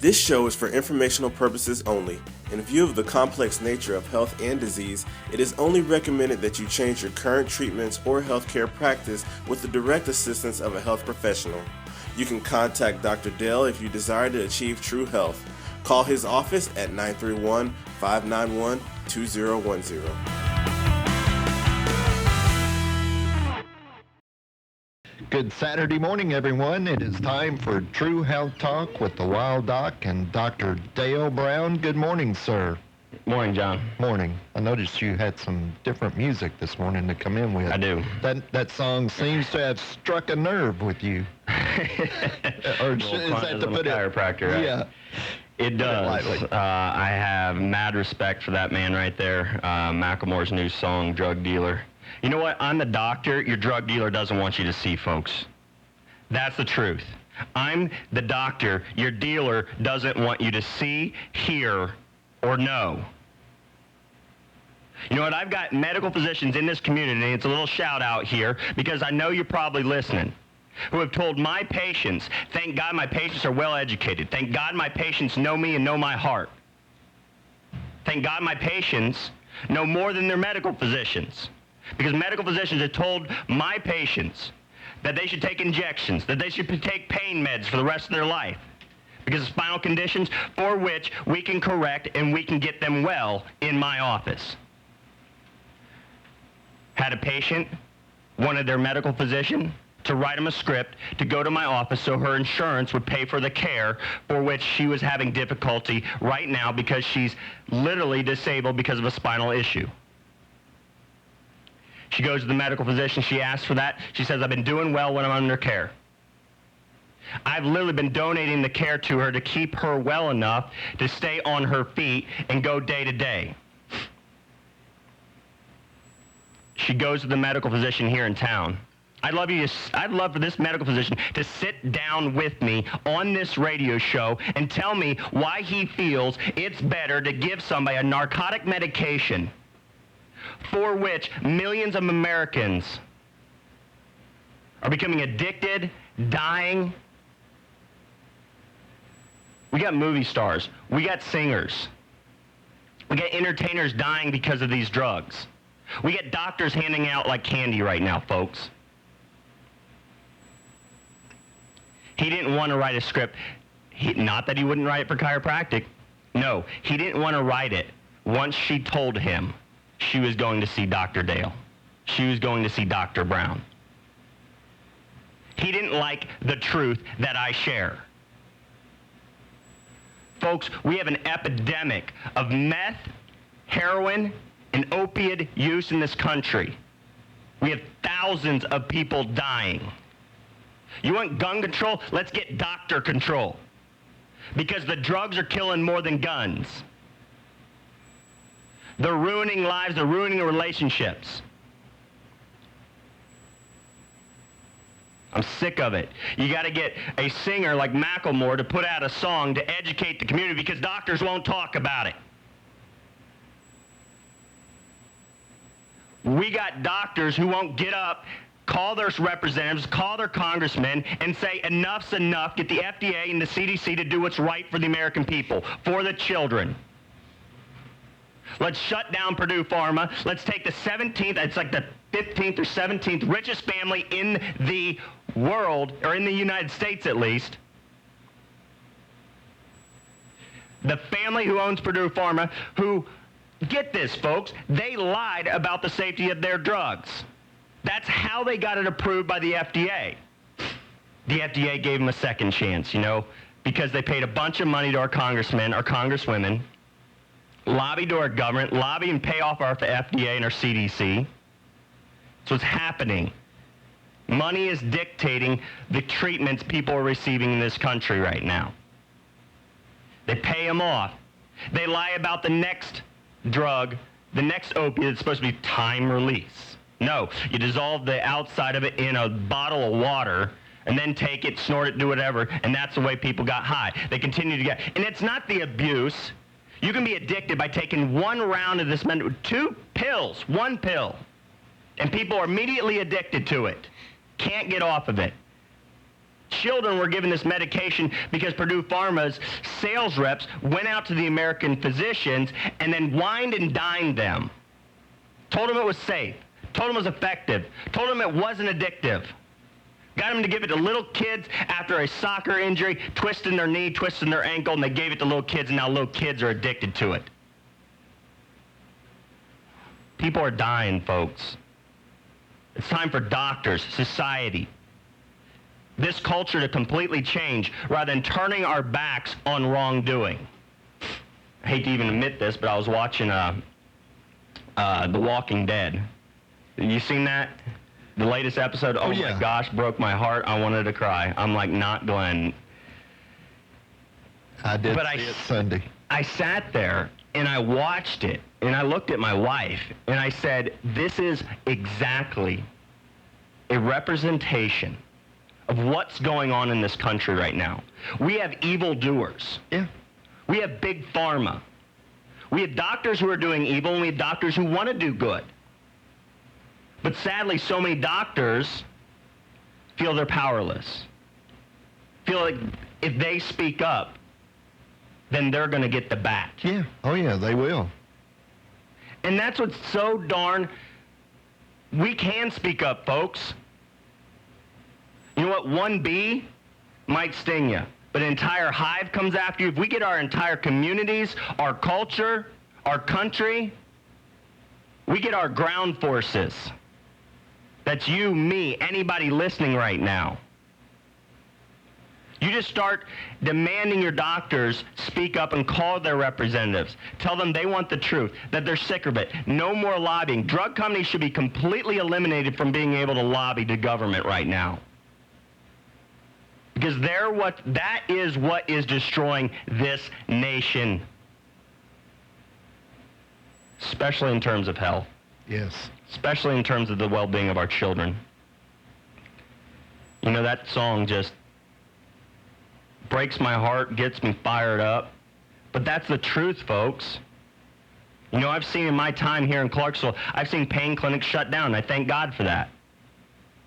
This show is for informational purposes only. In view of the complex nature of health and disease, it is only recommended that you change your current treatments or healthcare practice with the direct assistance of a health professional. You can contact Dr. Dale if you desire to achieve true health. Call his office at 931-591-2010. Good Saturday morning, everyone. It is time for True Health Talk with the Wild Doc and Dr. Dale Brown. Good morning, sir. Morning, John. Morning. I noticed you had some different music this morning to come in with. I do. That song seems to have struck a nerve with you. Or is that to put it? Chiropractor, right? Yeah. It does. I have mad respect for that man right there. Macklemore's new song, Drug Dealer. You know what? I'm the doctor your drug dealer doesn't want you to see, folks. That's the truth. I'm the doctor your dealer doesn't want you to see, hear, or know. You know what? I've got medical physicians in this community, and it's a little shout out here because I know you're probably listening, who have told my patients, thank God my patients are well educated. Thank God my patients know me and know my heart. Thank God my patients know more than their medical physicians. Because medical physicians have told my patients that they should take injections, that they should take pain meds for the rest of their life. Because of spinal conditions for which we can correct and we can get them well in my office. Had a patient, wanted their medical physician to write him a script to go to my office so her insurance would pay for the care for which she was having difficulty right now because she's literally disabled because of a spinal issue. She goes to the medical physician. She asks for that. She says, I've been doing well when I'm under care. I've literally been donating the care to her to keep her well enough to stay on her feet and go day to day. She goes to the medical physician here in town. I'd love for this medical physician to sit down with me on this radio show and tell me why he feels it's better to give somebody a narcotic medication for which millions of Americans are becoming addicted, dying. We got movie stars. We got singers. We got entertainers dying because of these drugs. We get doctors handing out like candy right now, folks. He didn't want to write a script. Not that he wouldn't write it for chiropractic. No, he didn't want to write it once she told him she was going to see Dr. Dale. She was going to see Dr. Brown. He didn't like the truth that I share. Folks, we have an epidemic of meth, heroin, and opiate use in this country. We have thousands of people dying. You want gun control? Let's get doctor control. Because the drugs are killing more than guns. They're ruining lives, they're ruining relationships. I'm sick of it. You got to get a singer like Macklemore to put out a song to educate the community because doctors won't talk about it. We got doctors who won't get up, call their representatives, call their congressmen, and say enough's enough, get the FDA and the CDC to do what's right for the American people, for the children. Let's shut down Purdue Pharma. Let's take the 17th, it's like the 15th or 17th richest family in the world, or in the United States at least. The family who owns Purdue Pharma, who, get this folks, they lied about the safety of their drugs. That's how they got it approved by the FDA. The FDA gave them a second chance, you know, because they paid a bunch of money to our congressmen, our congresswomen, lobby to our government, lobby and pay off our FDA and our CDC. So it's happening. Money is dictating the treatments people are receiving in this country right now. They pay them off. They lie about the next drug, the next opiate that's supposed to be time release. No, you dissolve the outside of it in a bottle of water and then take it, snort it, do whatever, and that's the way people got high. They continue to get, and it's not the abuse. You can be addicted by taking one round of this, 2 pills, 1 pill, and people are immediately addicted to it. Can't get off of it. Children were given this medication because Purdue Pharma's sales reps went out to the American physicians and then wined and dined them. Told them it was safe, told them it was effective, told them it wasn't addictive. Got them to give it to little kids after a soccer injury, twisting their knee, twisting their ankle, and they gave it to little kids, and now little kids are addicted to it. People are dying, folks. It's time for doctors, society, this culture to completely change rather than turning our backs on wrongdoing. I hate to even admit this, but I was watching The Walking Dead. You seen that? The latest episode? Oh yeah. My gosh, broke my heart. I wanted to cry. I'm like, not Glenn. I did see it Sunday. I sat there and I watched it and I looked at my wife and I said, this is exactly a representation of what's going on in this country right now. We have evildoers. Yeah. We have big pharma. We have doctors who are doing evil, and we have doctors who want to do good. But sadly, so many doctors feel they're powerless. Feel like if they speak up, then they're going to get the bat. Yeah. Oh, yeah, they will. And that's what's so darn... We can speak up, folks. You know what? One bee might sting you, but an entire hive comes after you. If we get our entire communities, our culture, our country, we get our ground forces. That's you, me, anybody listening right now. You just start demanding your doctors speak up and call their representatives. Tell them they want the truth, that they're sick of it. No more lobbying. Drug companies should be completely eliminated from being able to lobby the government right now. Because that is what is destroying this nation. Especially in terms of health. Yes. Especially in terms of the well-being of our children. You know, that song just breaks my heart, gets me fired up. But that's the truth, folks. You know, I've seen in my time here in Clarksville, I've seen pain clinics shut down. I thank God for that,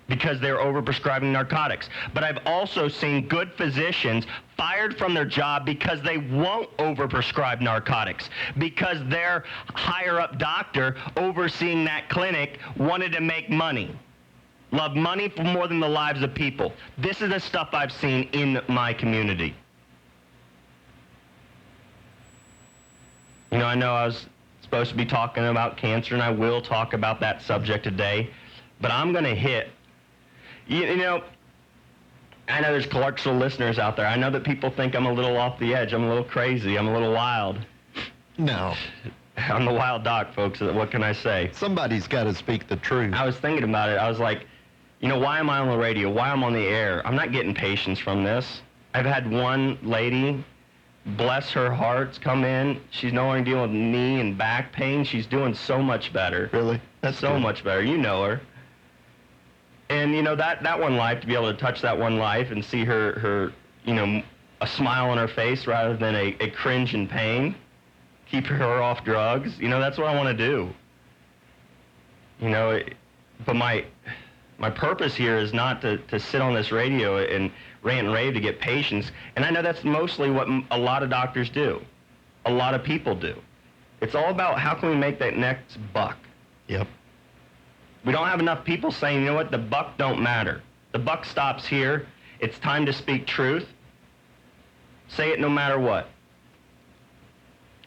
because they're overprescribing narcotics. But I've also seen good physicians fired from their job because they won't overprescribe narcotics, because their higher-up doctor overseeing that clinic wanted to make money. Love money for more than the lives of people. This is the stuff I've seen in my community. You know, I know I was supposed to be talking about cancer, and I will talk about that subject today, but I'm going to hit... You know, I know there's Clarksville listeners out there. I know that people think I'm a little off the edge. I'm a little crazy. I'm a little wild. No. I'm the wild doc, folks. What can I say? Somebody's got to speak the truth. I was thinking about it. I was like, you know, why am I on the radio? Why am I on the air? I'm not getting patients from this. I've had one lady, bless her heart, come in. She's no longer dealing with knee and back pain. She's doing so much better. Really? That's so good. much better. You know her. And, you know, that one life, to be able to touch that one life and see her, you know, a smile on her face rather than a cringe in pain, keep her off drugs, you know, that's what I want to do. You know, but my purpose here is not to sit on this radio and rant and rave to get patients. And I know that's mostly what a lot of doctors do. A lot of people do. It's all about how can we make that next buck. Yep. We don't have enough people saying, you know what, the buck don't matter. The buck stops here. It's time to speak truth. Say it no matter what.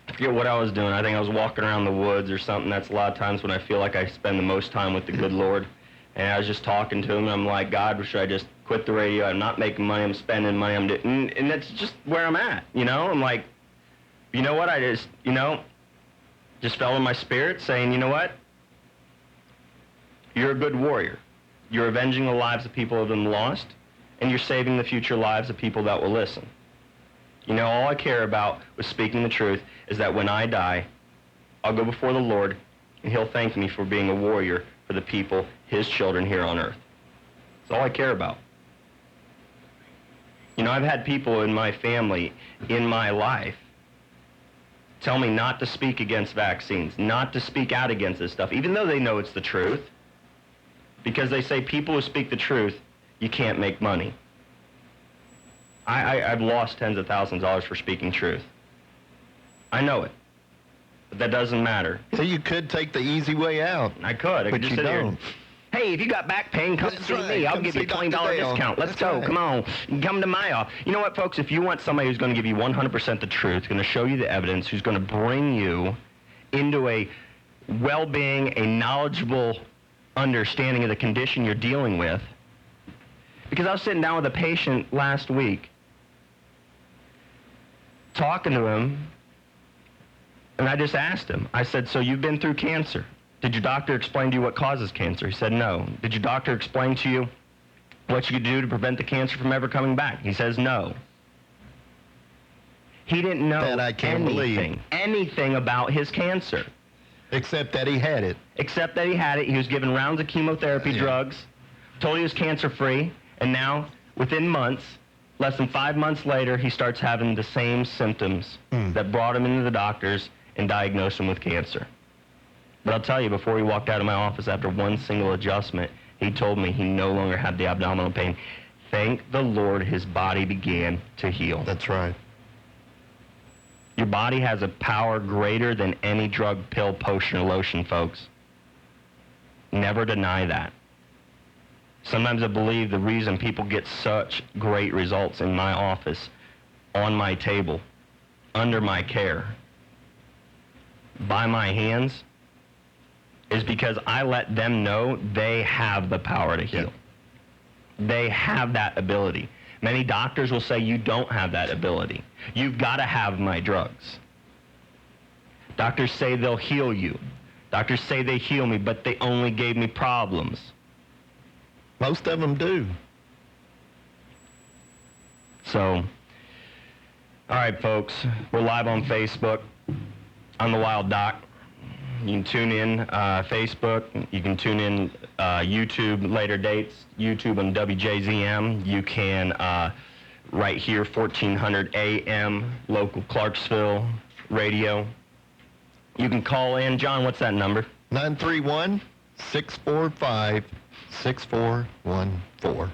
I forget what I was doing. I think I was walking around the woods or something. That's a lot of times when I feel like I spend the most time with the good Lord. And I was just talking to him, and I'm like, God, should I just quit the radio? I'm not making money. I'm spending money. And that's just where I'm at, you know? I'm like, you know what? I just, you know, just fell in my spirit saying, you know what? You're a good warrior. You're avenging the lives of people who have been lost, and you're saving the future lives of people that will listen. You know, all I care about with speaking the truth is that when I die, I'll go before the Lord, and he'll thank me for being a warrior for the people, his children here on earth. That's all I care about. You know, I've had people in my family, in my life, tell me not to speak against vaccines, not to speak out against this stuff, even though they know it's the truth. Because they say people who speak the truth, you can't make money. I've lost tens of thousands of dollars for speaking truth. I know it. But that doesn't matter. So you could take the easy way out. I could. I could But just you sit here. don't. Hey, if you got back pain, come That's see right. me. I'll Come give you a see $20 Dr. Dale. discount. Let's That's go. right. Come on. You can come to my office. You know what, folks? If you want somebody who's going to give you 100% the truth, going to show you the evidence, who's going to bring you into a well-being, a knowledgeable understanding of the condition you're dealing with. Because I was sitting down with a patient last week, talking to him, and I just asked him. I said, so you've been through cancer. Did your doctor explain to you what causes cancer? He said, no. Did your doctor explain to you what you could do to prevent the cancer from ever coming back? He says, no. He didn't know That I can't believe. anything about his cancer. Except that he had it. Except that he had it. He was given rounds of chemotherapy drugs, told he was cancer-free, and now, within months, less than 5 months later, he starts having the same symptoms that brought him into the doctors and diagnosed him with cancer. But I'll tell you, before he walked out of my office after one single adjustment, he told me he no longer had the abdominal pain. Thank the Lord his body began to heal. That's right. Your body has a power greater than any drug, pill, potion, or lotion, folks. Never deny that. Sometimes I believe the reason people get such great results in my office, on my table, under my care, by my hands, is because I let them know they have the power to heal. They have that ability. Many doctors will say you don't have that ability. You've got to have my drugs. Doctors say they'll heal you. Doctors say they heal me, but they only gave me problems. Most of them do. So, all right, folks, we're live on Facebook. I'm the Wild Doc. You can tune in Facebook. You can tune in YouTube later dates. YouTube on WJZM. You can right here 1400 AM local Clarksville radio. You can call in. John, what's that number? 931-645-6414.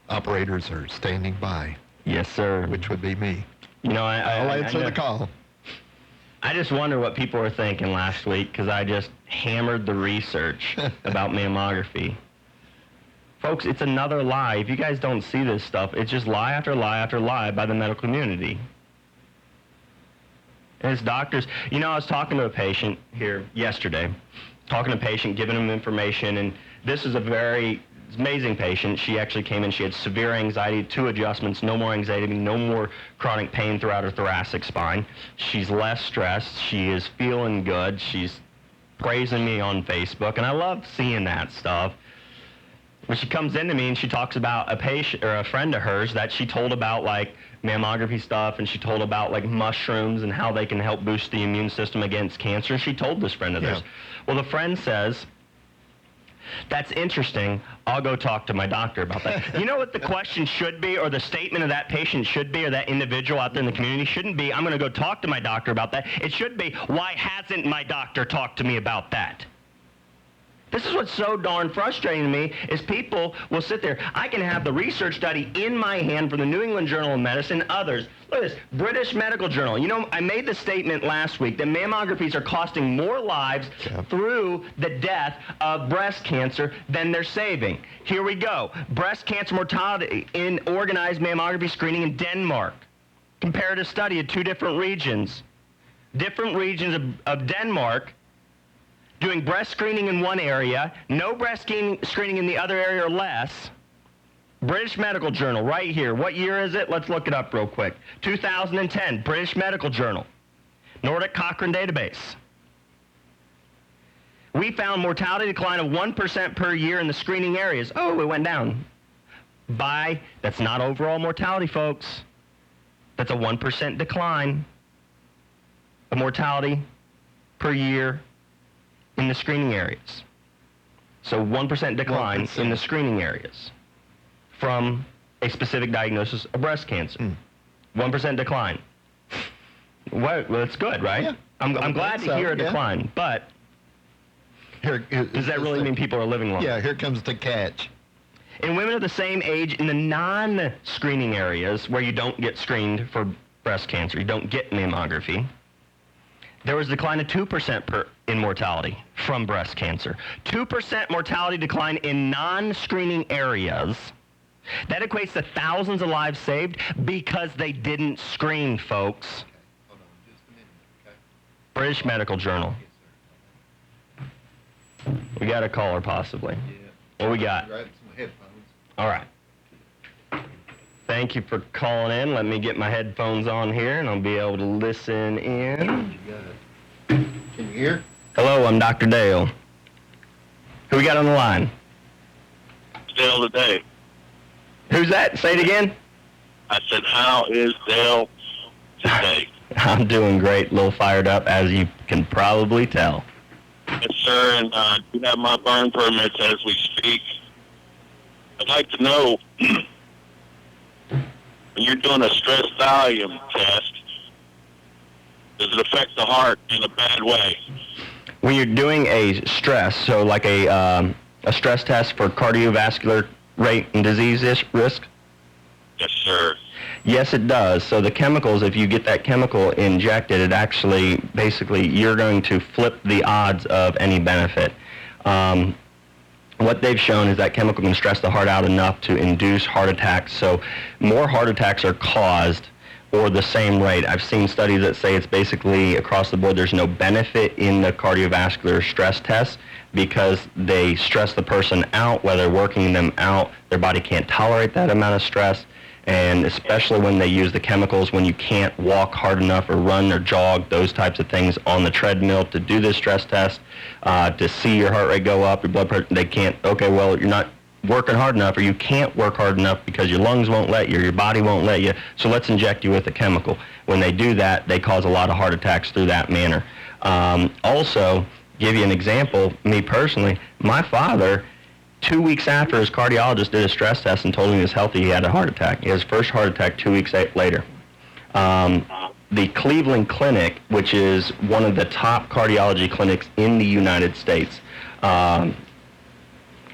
Operators are standing by. Yes, sir. Which would be me. You know, I'll answer the call. I just wonder what people were thinking last week because I just hammered the research about mammography. Folks, it's another lie. If you guys don't see this stuff, it's just lie after lie after lie by the medical community. And it's doctors. You know, I was talking to a patient here yesterday, giving him information, and this is a very amazing patient. She actually came in, she had severe anxiety, 2 adjustments, no more anxiety, no more chronic pain throughout her thoracic spine. She's less stressed, she is feeling good, she's praising me on Facebook, and I love seeing that stuff. When she comes into me and she talks about a patient or a friend of hers that she told about like mammography stuff, and she told about like mushrooms and how they can help boost the immune system against cancer, and she told this friend of theirs. Well, the friend says, that's interesting. I'll go talk to my doctor about that. You know what the question should be, or the statement of that patient should be, or that individual out there in the community shouldn't be, I'm going to go talk to my doctor about that. It should be, why hasn't my doctor talked to me about that? This is what's so darn frustrating to me, is people will sit there. I can have the research study in my hand from the New England Journal of Medicine, others. Look at this, British Medical Journal. You know, I made the statement last week that mammographies are costing more lives through the death of breast cancer than they're saving. Here we go. Breast cancer mortality in organized mammography screening in Denmark. Comparative study of 2 different regions. Different regions of Denmark doing breast screening in one area, no breast screening in the other area or less. British Medical Journal, right here. What year is it? Let's look it up real quick. 2010, British Medical Journal. Nordic Cochrane database. We found mortality decline of 1% per year in the screening areas. Oh, it went down. That's not overall mortality, folks. That's a 1% decline of mortality per year in the screening areas. So 1% decline 1%. in the screening areas from a specific diagnosis of breast cancer. 1% decline. Well, it's good, right? Yeah. I'm glad to hear a decline, but does that really mean people are living longer? Yeah, here comes the catch. In women of the same age in the non-screening areas where you don't get screened for breast cancer, you don't get mammography, there was a decline of 2% in mortality from breast cancer. 2% mortality decline in non-screening areas. That equates to thousands of lives saved because they didn't screen, folks. Hold on just a minute, okay? British Medical Journal. We got a caller, possibly. Yeah. What we got? Grab some headphones. All right. Thank you for calling in. Let me get my headphones on here, and I'll be able to listen in. You got it. Can you hear? Hello, I'm Dr. Dale. Who we got on the line? Dale today. Who's that? Say it again. I said, how is Dale today? I'm doing great, a little fired up, as you can probably tell. Yes, sir, and you have my burn permits as we speak. I'd like to know, when you're doing a stress volume test, does it affect the heart in a bad way? When you're doing a stress, so like a stress test for cardiovascular rate and disease risk? Yes, sir. Yes, it does. So the chemicals, if you get that chemical injected, it actually, basically, you're going to flip the odds of any benefit. What they've shown is that chemical can stress the heart out enough to induce heart attacks. So more heart attacks are caused or the same rate. I've seen studies that say it's basically across the board there's no benefit in the cardiovascular stress test because they stress the person out, whether working them out, their body can't tolerate that amount of stress. And especially when they use the chemicals, when you can't walk hard enough or run or jog, those types of things on the treadmill to do this stress test, to see your heart rate go up, your blood pressure, they can't, okay, well, you're not working hard enough or you can't work hard enough because your lungs won't let you, your body won't let you, so let's inject you with a chemical. When they do that, they cause a lot of heart attacks through that manner. Also, give you an example, me personally, my father, 2 weeks after his cardiologist did a stress test and told him he was healthy, he had a heart attack. He had his first heart attack 2 weeks later. The Cleveland Clinic, which is one of the top cardiology clinics in the United States,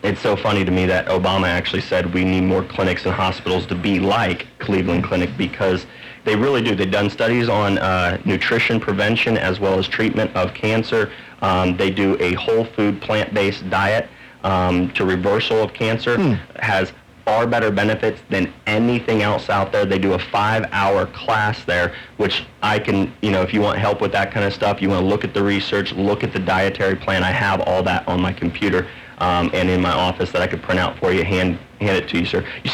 it's so funny to me that Obama actually said we need more clinics and hospitals to be like Cleveland Clinic because they really do. They've done studies on nutrition prevention as well as treatment of cancer. They do a whole food plant-based diet to reversal of cancer, has far better benefits than anything else out there. They do a 5-hour class there, which I can, if you want help with that kind of stuff, you want to look at the research, look at the dietary plan. I have all that on my computer and in my office that I could print out for you, hand it to you, sir. You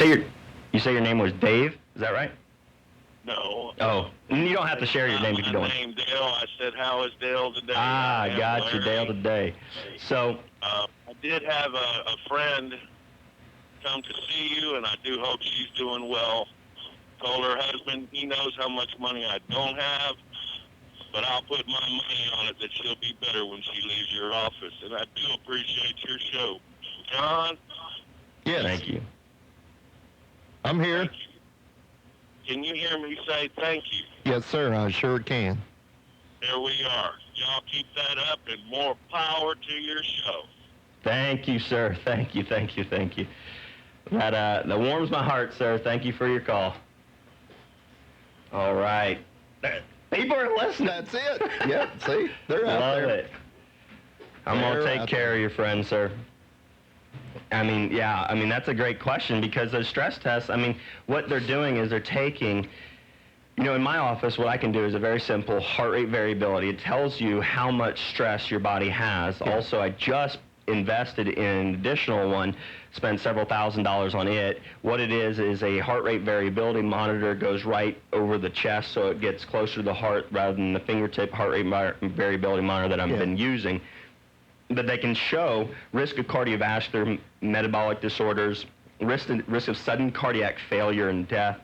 say your name was Dave? Is that right? No. Oh, you don't have to share your name if you don't. My name Dale. I said, how is Dale today? Ah, got you, Dale today. So, I did have a friend come to see you, and I do hope she's doing well. Told her husband he knows how much money I don't have, but I'll put my money on it that she'll be better when she leaves your office. And I do appreciate your show. John? Yes. Thank you. I'm here. Thank you. Can you hear me say thank you? Yes, sir, I sure can. There we are. Y'all keep that up, and more power to your show. Thank you, sir. Thank you. That warms my heart, sir. Thank you for your call. All right. People are listening. That's it. Yep, see? They're out Love there. it. I'm going to take care of your friend, sir. That's a great question because those stress tests, what they're doing is they're taking, in my office, what I can do is a very simple heart rate variability. It tells you how much stress your body has. Yeah. Also, I just invested in an additional one, spent several $1,000s on it. What it is a heart rate variability monitor, goes right over the chest so it gets closer to the heart rather than the fingertip heart rate variability monitor that I've been using. But they can show risk of cardiovascular metabolic disorders, risk of sudden cardiac failure and death.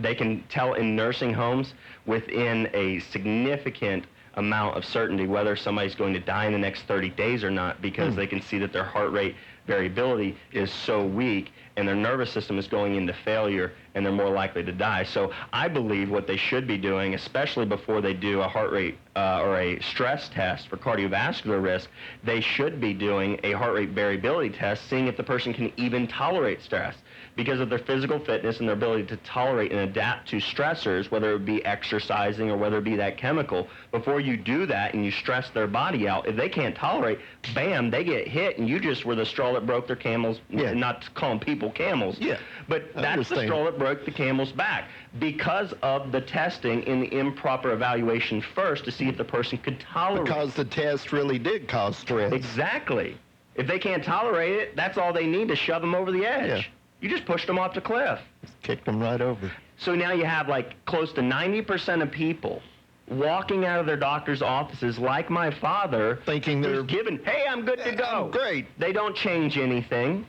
They can tell in nursing homes within a significant amount of certainty whether somebody's going to die in the next 30 days or not because they can see that their heart rate variability is so weak and their nervous system is going into failure, and they're more likely to die. So I believe what they should be doing, especially before they do a heart rate or a stress test for cardiovascular risk, they should be doing a heart rate variability test, seeing if the person can even tolerate stress. Because of their physical fitness and their ability to tolerate and adapt to stressors, whether it be exercising or whether it be that chemical, before you do that and you stress their body out, if they can't tolerate, bam, they get hit, and you just were the straw that broke their camel's, not to call them people camels, but that's the straw that broke the camel's back, because of the testing and the improper evaluation first to see if the person could tolerate. Because the test really did cause stress. Exactly. If they can't tolerate it, that's all they need to shove them over the edge. Yeah. You just pushed them off the cliff. Just kicked them right over. So now you have like close to 90% of people walking out of their doctor's offices like my father, thinking they're given, hey, I'm good to go. I'm great. They don't change anything.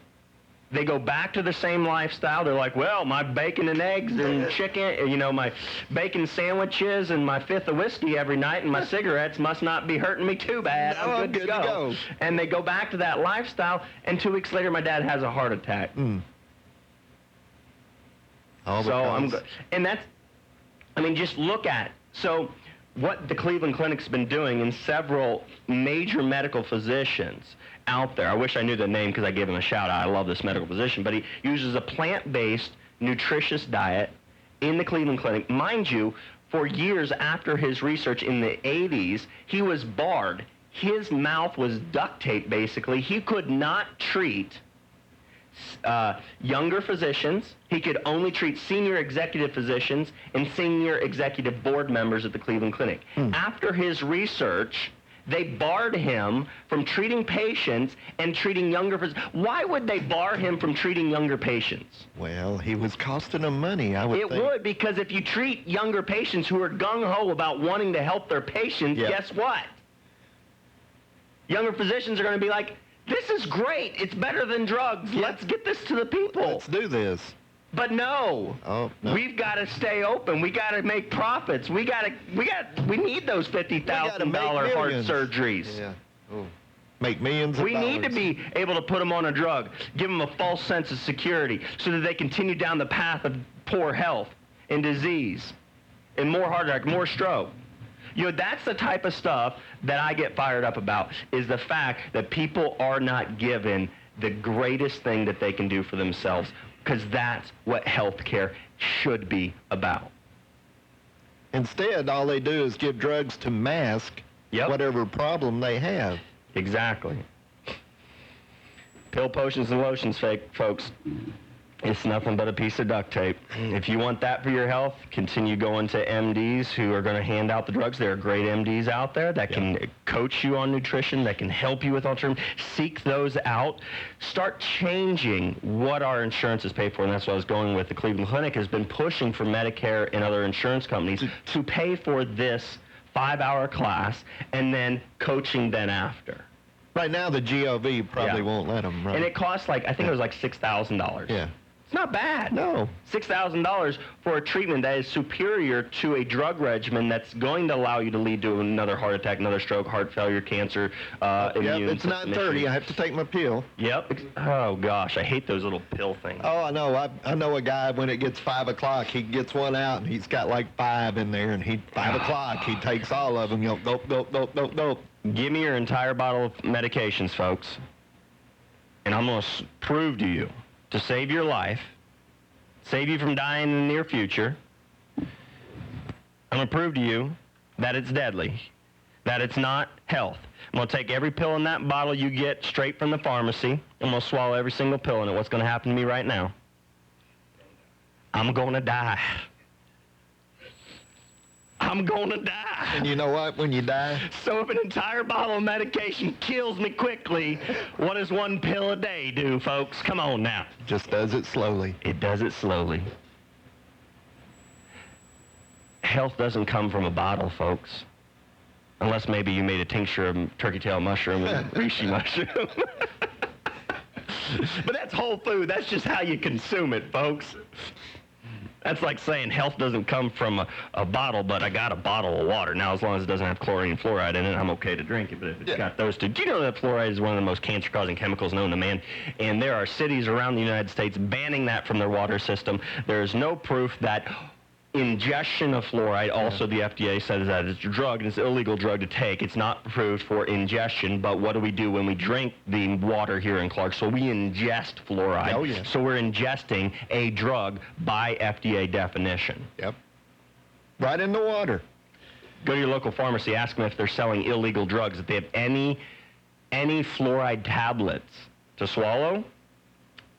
They go back to the same lifestyle. They're like, well, my bacon and eggs and chicken, you know, my bacon sandwiches and my fifth of whiskey every night and my cigarettes must not be hurting me too bad. No, I'm good to go. And they go back to that lifestyle, and 2 weeks later, my dad has a heart attack. And that's, I mean, just look at it. So what the Cleveland Clinic's been doing, and several major medical physicians out there, I wish I knew the name because I gave him a shout out. I love this medical physician, but he uses a plant-based, nutritious diet in the Cleveland Clinic. Mind you, for years after his research in the 80s, he was barred. His mouth was duct tape, basically. He could not treat younger physicians. He could only treat senior executive physicians and senior executive board members at the Cleveland Clinic. After his research, they barred him from treating patients and treating younger physicians. Why would they bar him from treating younger patients? Well, he was costing them money, I would think. It would, because if you treat younger patients who are gung-ho about wanting to help their patients, guess what? Younger physicians are going to be like, this is great. It's better than drugs. Let's get this to the people. Let's do this. But no. Oh, no. We've got to stay open. We got to make profits. We need those $50,000 heart surgeries. Yeah. Oh. Make millions of We dollars. need to be able to put them on a drug, give them a false sense of security so that they continue down the path of poor health and disease and more heart attack, more stroke. You know, that's the type of stuff that I get fired up about, is the fact that people are not given the greatest thing that they can do for themselves, because that's what healthcare should be about. Instead, all they do is give drugs to mask whatever problem they have. Exactly. Pill, potions, and lotions, folks. It's nothing but a piece of duct tape. If you want that for your health, continue going to MDs who are going to hand out the drugs. There are great MDs out there that can coach you on nutrition, that can help you with alternatives. Seek those out. Start changing what our insurances pay for, and that's what I was going with. The Cleveland Clinic has been pushing for Medicare and other insurance companies to pay for this 5-hour class and then coaching then after. Right now, the GOV probably won't let them run. And it costs like, I think it was like $6,000. Yeah. It's not bad. No. $6,000 for a treatment that is superior to a drug regimen that's going to allow you to lead to another heart attack, another stroke, heart failure, cancer, immune it's 9:30. I have to take my pill. Yep. Oh, gosh. I hate those little pill things. Oh, I know. I know a guy, when it gets 5 o'clock, he gets one out, and he's got like 5 in there, and 5 o'clock, he takes all of them. Go. Give me your entire bottle of medications, folks, and I'm going to prove to you, to save your life, save you from dying in the near future, I'm going to prove to you that it's deadly, that it's not health. I'm going to take every pill in that bottle you get straight from the pharmacy. I'm going to swallow every single pill in it. What's going to happen to me right now? I'm going to die. I'm going to die. And you know what? When you die... So if an entire bottle of medication kills me quickly, what does one pill a day do, folks? Come on now. Just does it slowly. It does it slowly. Health doesn't come from a bottle, folks. Unless maybe you made a tincture of turkey tail mushroom and reishi mushroom. But that's whole food. That's just how you consume it, folks. That's like saying health doesn't come from a bottle, but I got a bottle of water. Now, as long as it doesn't have chlorine and fluoride in it, I'm okay to drink it. But if it's got those two, do you know that fluoride is one of the most cancer-causing chemicals known to man? And there are cities around the United States banning that from their water system. There is no proof that ingestion of fluoride, also the FDA says that it's a drug, and it's an illegal drug to take. It's not approved for ingestion, but what do we do when we drink the water here in Clarksville? We ingest fluoride. Oh, yeah. So we're ingesting a drug by FDA definition. Yep. Right in the water. Go to your local pharmacy, ask them if they're selling illegal drugs, if they have any fluoride tablets to swallow,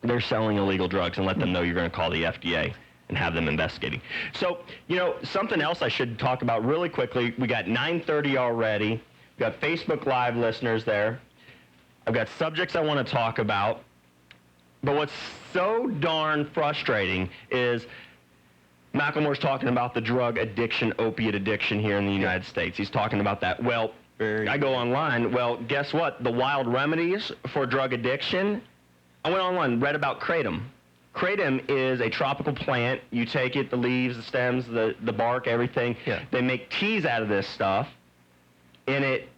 they're selling illegal drugs, and let them know you're going to call the FDA and have them investigating. So, you know, something else I should talk about really quickly. We got 9:30 already. We got Facebook Live listeners there. I've got subjects I want to talk about. But what's so darn frustrating is Macklemore's talking about the drug addiction, opiate addiction here in the United States. He's talking about that. Well, I go online. Well, guess what? The wild remedies for drug addiction, I went online, read about kratom. Kratom is a tropical plant. You take it, the leaves, the stems, the bark, everything. Yeah. They make teas out of this stuff, and it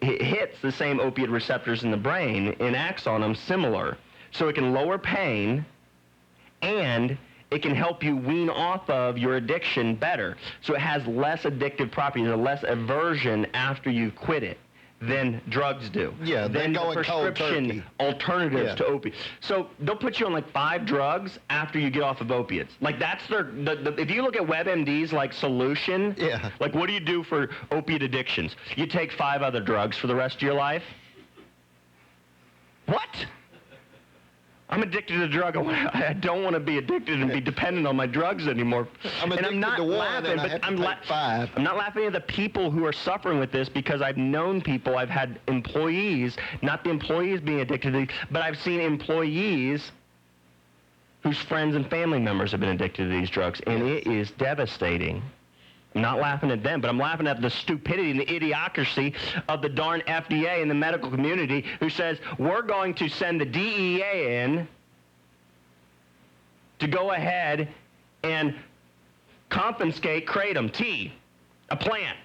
hits the same opiate receptors in the brain and acts on them similar. So it can lower pain, and it can help you wean off of your addiction better. So it has less addictive properties, or less aversion after you've quit it than drugs do. Yeah, than they go the in cold prescription turkey. alternatives to opiates. So they'll put you on like 5 drugs after you get off of opiates. Like that's if you look at WebMD's like solution, like what do you do for opiate addictions? You take 5 other drugs for the rest of your life? What? I'm addicted to a drug. I don't want to be addicted and be dependent on my drugs anymore. I'm addicted and I'm not to one, laughing, and I but have to I'm take 5. I'm not laughing at the people who are suffering with this, because I've known people, I've had employees, not the employees being addicted to these, but I've seen employees whose friends and family members have been addicted to these drugs, and it is devastating. I'm not laughing at them, but I'm laughing at the stupidity and the idiocracy of the darn FDA and the medical community, who says we're going to send the DEA in to go ahead and confiscate kratom, tea, a plant.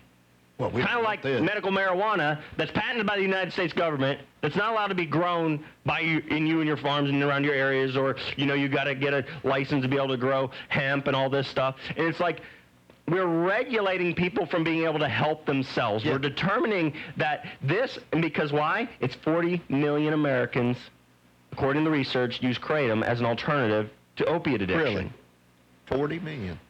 Well, Kind of like medical marijuana that's patented by the United States government, that's not allowed to be grown by you in your farms and around your areas, or, you know, you got to get a license to be able to grow hemp and all this stuff. And it's like, we're regulating people from being able to help themselves. We're determining that this, and because why? It's 40 million Americans, according to research, use kratom as an alternative to opiate addiction. Really? 40 million.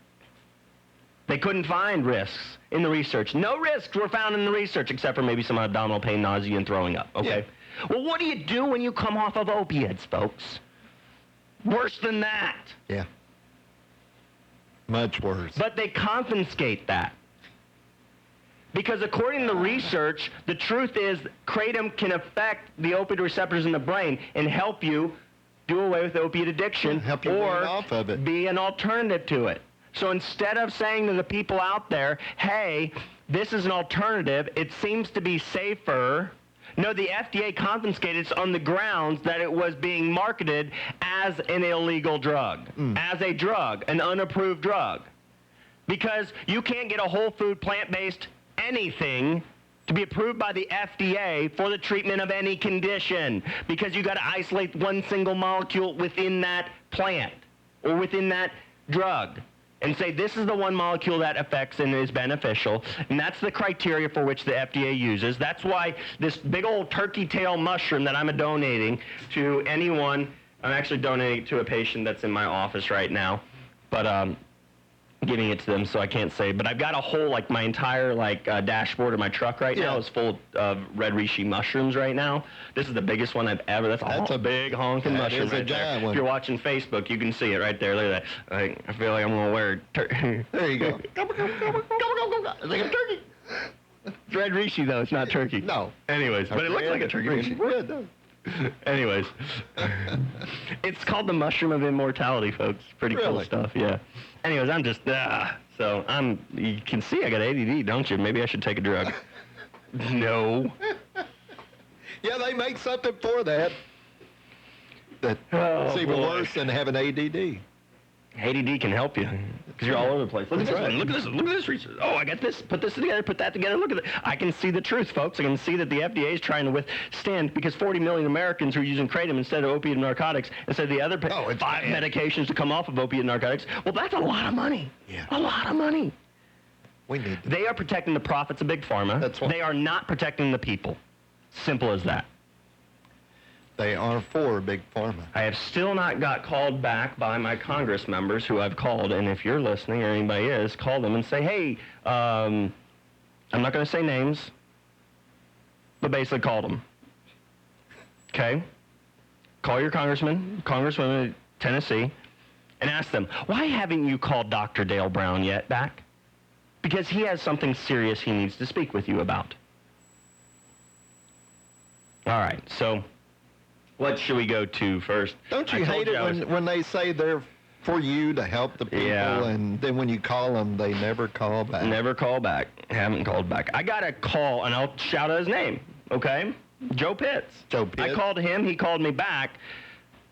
They couldn't find risks in the research. No risks were found in the research, except for maybe some abdominal pain, nausea, and throwing up. Okay? Yeah. Well, what do you do when you come off of opiates, folks? Worse than that. Yeah. Much worse. But they confiscate that. Because according to research, the truth is kratom can affect the opioid receptors in the brain and help you do away with opiate addiction, help you or wean off of it. Be an alternative to it. So instead of saying to the people out there, hey, this is an alternative, it seems to be safer, no, the FDA confiscated it on the grounds that it was being marketed as an illegal drug, as a drug, an unapproved drug. Because you can't get a whole food, plant-based anything to be approved by the FDA for the treatment of any condition, because you got to isolate one single molecule within that plant or within that drug and say this is the one molecule that affects and is beneficial, and that's the criteria for which the FDA uses. That's why this big old turkey tail mushroom that I'm donating to anyone, I'm actually donating to a patient that's in my office right now, but giving it to them, so I can't say, but I've got a whole, like my entire dashboard of my truck right now is full of red reishi mushrooms right now. This is the biggest one I've ever, that's a big honking mushroom right there. If you're watching Facebook, you can see it right there. Look at that. I feel like I'm going to wear There you go. It's like a turkey. It's red reishi though, it's not turkey. No. Anyways, but it looks like a turkey. Anyways, it's called the mushroom of immortality, folks. Pretty cool stuff, yeah. Anyways, I'm just, so you can see I got ADD, don't you? Maybe I should take a drug. No. Yeah, they make something for that. That's even worse than having ADD. ADD can help you because you're all over the place. Look at this one. Look at this. Look at this research. Oh, I got this. Put this together. Put that together. Look at it. I can see the truth, folks. I can see that the FDA is trying to withstand because 40 million Americans are using kratom instead of opiate narcotics instead of the other 5 medications to come off of opiate narcotics. Well, that's a lot of money. Yeah. A lot of money. We need to. They are protecting the profits of Big Pharma. That's what. They are not protecting the people. Simple as that. They are for Big Pharma. I have still not got called back by my Congress members who I've called, and if you're listening or anybody is, call them and say, hey, I'm not going to say names, but basically call them. Okay? Call your congressman, congresswoman in Tennessee, and ask them, why haven't you called Dr. Dale Brown yet back? Because he has something serious he needs to speak with you about. All right, so what should we go to first? Don't you hate it when they say they're for you to help the people, and then when you call them, they never call back? Never call back. Haven't called back. I got a call, and I'll shout out his name, okay? Joe Pitts. Joe Pitts. I called him. He called me back,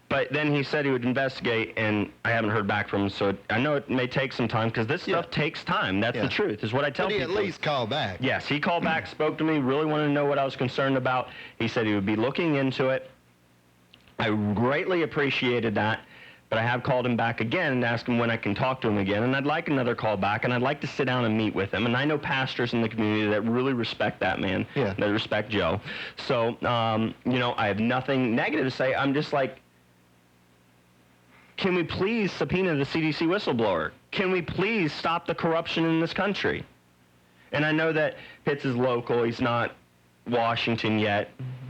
but then he said he would investigate, and I haven't heard back from him, so I know it may take some time, because this stuff takes time. That's the truth, is what I tell people. But he at least called back. Yes, he called back, spoke to me, really wanted to know what I was concerned about. He said he would be looking into it. I greatly appreciated that, but I have called him back again and asked him when I can talk to him again, and I'd like another call back, and I'd like to sit down and meet with him. And I know pastors in the community that really respect that man, that respect Joe. So, you know, I have nothing negative to say. I'm just like, can we please subpoena the CDC whistleblower? Can we please stop the corruption in this country? And I know that Pitts is local. He's not Washington yet.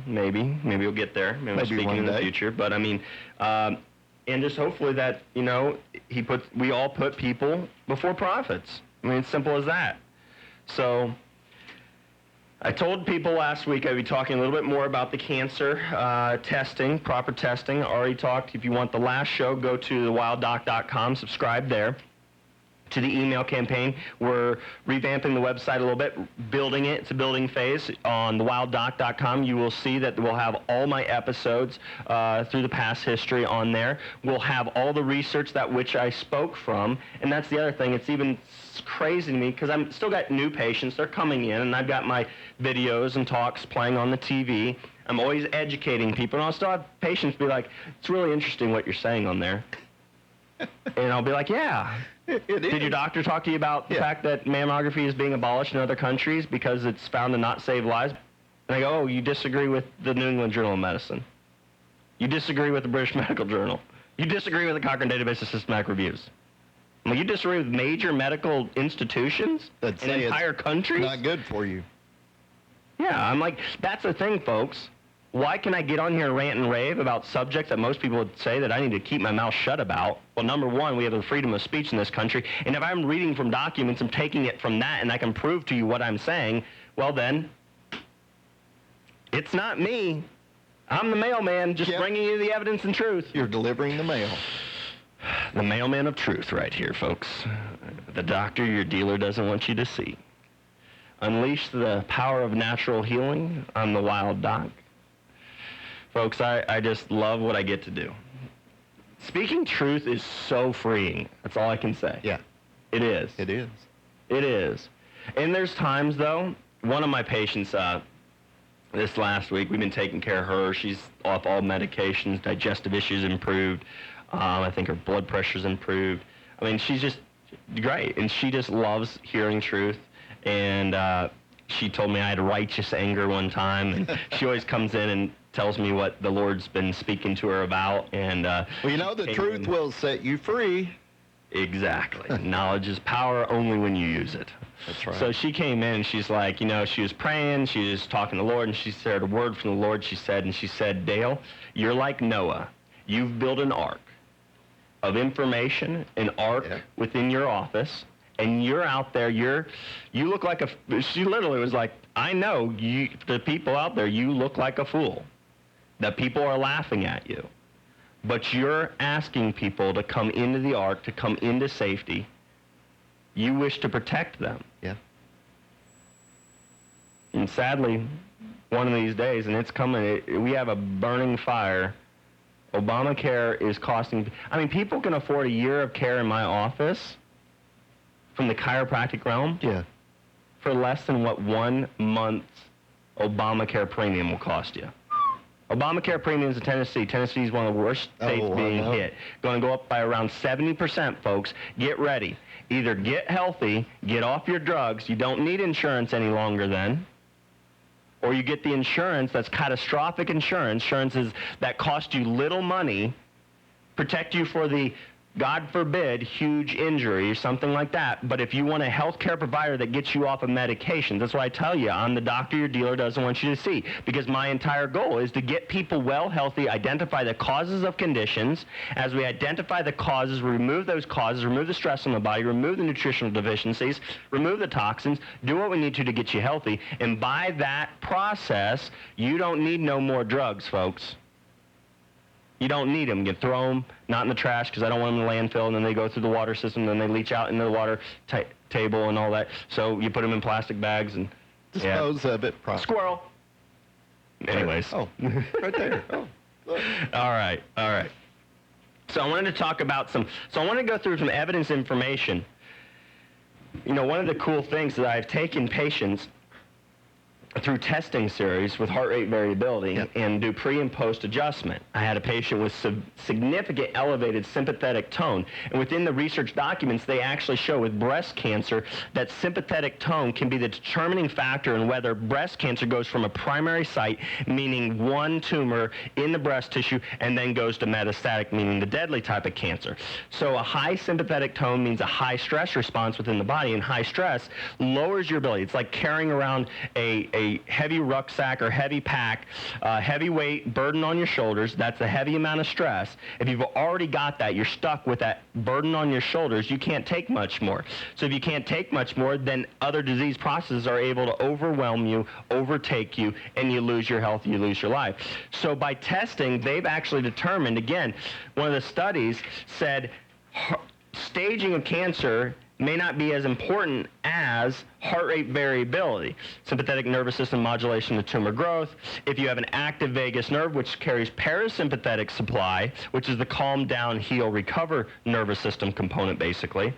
Maybe he'll get there. Maybe speaking in the future. But I mean, and just hopefully that, you know, we all put people before profits. I mean, it's simple as that. So I told people last week I'd be talking a little bit more about the cancer testing, proper testing. I already talked. If you want the last show, go to thewilddoc.com, subscribe there to the email campaign. We're revamping the website a little bit, building it. It's a building phase. On thewilddoc.com, you will see that we'll have all my episodes through the past history on there. We'll have all the research that which I spoke from, and that's the other thing. It's even crazy to me because I'm still got new patients. They're coming in, and I've got my videos and talks playing on the TV. I'm always educating people, and I'll still have patients be like, it's really interesting what you're saying on there. And I'll be like, yeah. Did your doctor talk to you about the fact that mammography is being abolished in other countries because it's found to not save lives? And I go, oh, you disagree with the New England Journal of Medicine. You disagree with the British Medical Journal. You disagree with the Cochrane Database of Systematic Reviews. Well, you disagree with major medical institutions in entire countries? Not good for you. Yeah, I'm like, that's the thing, folks. Why can I get on here and rant and rave about subjects that most people would say that I need to keep my mouth shut about? Well, number one, we have the freedom of speech in this country, and if I'm reading from documents, I'm taking it from that, and I can prove to you what I'm saying, well then, it's not me. I'm the mailman, just bringing you the evidence and truth. You're delivering the mail. The mailman of truth right here, folks. The doctor your dealer doesn't want you to see. Unleash the power of natural healing. I'm the Wild Doc. Folks, I just love what I get to do. Speaking truth is so freeing. That's all I can say. Yeah. It is. It is. It is. And there's times, though, one of my patients, this last week, we've been taking care of her. She's off all medications, digestive issues improved. I think her blood pressure's improved. I mean, she's just great, and she just loves hearing truth. And she told me I had righteous anger one time, and she always comes in and tells me what the Lord's been speaking to her about. And well, you know, the truth will set you free. Exactly. Knowledge is power only when you use it. That's right. So she came in, and she's like, you know, she was praying, she was talking to the Lord, and she said a word from the Lord, she said, Dale, you're like Noah. You've built an ark of information, an ark within your office, and you're out there, you look like she literally was like, I know, the people out there, you look like a fool. That people are laughing at you. But you're asking people to come into the ark, to come into safety. You wish to protect them. Yeah. And sadly, one of these days, and it's coming, we have a burning fire Obamacare is costing, I mean, people can afford a year of care in my office from the chiropractic realm for less than what 1 month's Obamacare premium will cost you. Obamacare premiums in Tennessee. Tennessee is one of the worst states being hit. Going to go up by around 70%, folks. Get ready. Either get healthy, get off your drugs. You don't need insurance any longer then. Or you get the insurance that's catastrophic insurance. Insurances that cost you little money, protect you for the, God forbid, huge injury or something like that. But if you want a health care provider that gets you off of medications, that's why I tell you, I'm the doctor your dealer doesn't want you to see. Because my entire goal is to get people well, healthy, identify the causes of conditions. As we identify the causes, remove those causes, remove the stress on the body, remove the nutritional deficiencies, remove the toxins, do what we need to get you healthy. And by that process, you don't need no more drugs, folks. You don't need them. You throw them, not in the trash, because I don't want them in the landfill, and then they go through the water system, and then they leach out into the water table and all that. So you put them in plastic bags and dispose of it properly. Squirrel. Anyways. Oh, right there. Oh, look. All right. So I wanted to talk about I want to go through some evidence information. You know, one of the cool things that I've taken patients through testing series with heart rate variability and do pre and post adjustment. I had a patient with significant elevated sympathetic tone, and within the research documents they actually show with breast cancer that sympathetic tone can be the determining factor in whether breast cancer goes from a primary site, meaning one tumor in the breast tissue, and then goes to metastatic, meaning the deadly type of cancer. So a high sympathetic tone means a high stress response within the body, and high stress lowers your ability. It's like carrying around a heavy rucksack or heavy pack, heavy weight, burden on your shoulders. That's a heavy amount of stress. If you've already got that, you're stuck with that burden on your shoulders, you can't take much more. So if you can't take much more, then other disease processes are able to overwhelm you, overtake you, and you lose your health, you lose your life. So by testing, they've actually determined, again, one of the studies said staging of cancer may not be as important as heart rate variability, sympathetic nervous system modulation of tumor growth. If you have an active vagus nerve, which carries parasympathetic supply, which is the calm down, heal, recover nervous system component, basically,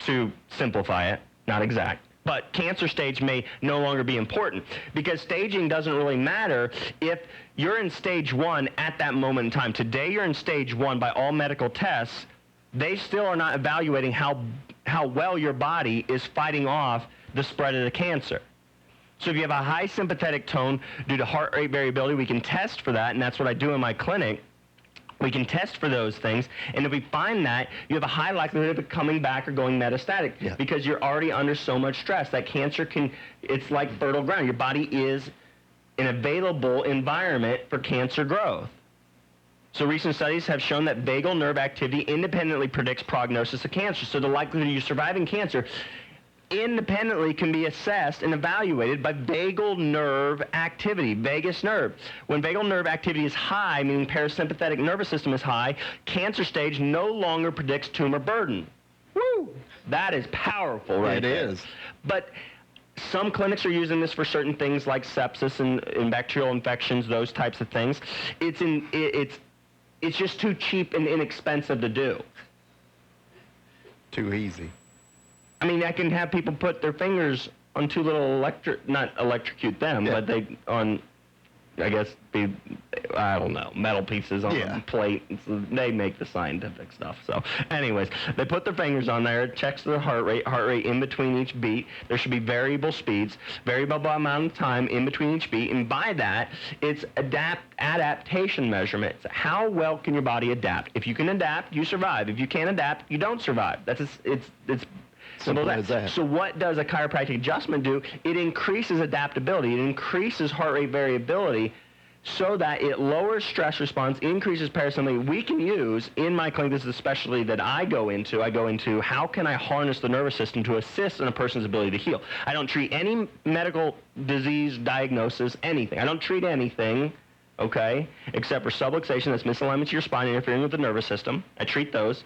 to simplify it, not exact. But cancer stage may no longer be important, because staging doesn't really matter if you're in stage 1 at that moment in time. Today you're in stage 1 by all medical tests. They still are not evaluating how well your body is fighting off the spread of the cancer. So if you have a high sympathetic tone due to heart rate variability, we can test for that, and that's what I do in my clinic. We can test for those things, and if we find that, you have a high likelihood of it coming back or going metastatic because you're already under so much stress. That cancer it's like fertile ground. Your body is an available environment for cancer growth. So recent studies have shown that vagal nerve activity independently predicts prognosis of cancer. So the likelihood of you surviving cancer independently can be assessed and evaluated by vagal nerve activity, vagus nerve. When vagal nerve activity is high, meaning parasympathetic nervous system is high, cancer stage no longer predicts tumor burden. Woo! That is powerful, right? It is. But some clinics are using this for certain things like sepsis and bacterial infections, those types of things. It's just too cheap and inexpensive to do. Too easy. I mean, I can have people put their fingers on two little not electrocute them, but I guess, I don't know, metal pieces on a plate. They make the scientific stuff. So anyways, they put their fingers on there, it checks the heart rate in between each beat. There should be variable speeds, variable amount of time in between each beat, and by that, it's adaptation measurement. It's how well can your body adapt. If you can adapt, you survive. If you can't adapt, you don't survive. It's simple as that. So what does a chiropractic adjustment do? It increases adaptability. It increases heart rate variability so that it lowers stress response, increases parasympathetic. We can use, in my clinic, this is a specialty that I go into how can I harness the nervous system to assist in a person's ability to heal. I don't treat any medical disease diagnosis, anything. I don't treat anything, okay, except for subluxation, that's misalignment to your spine interfering with the nervous system. I treat those.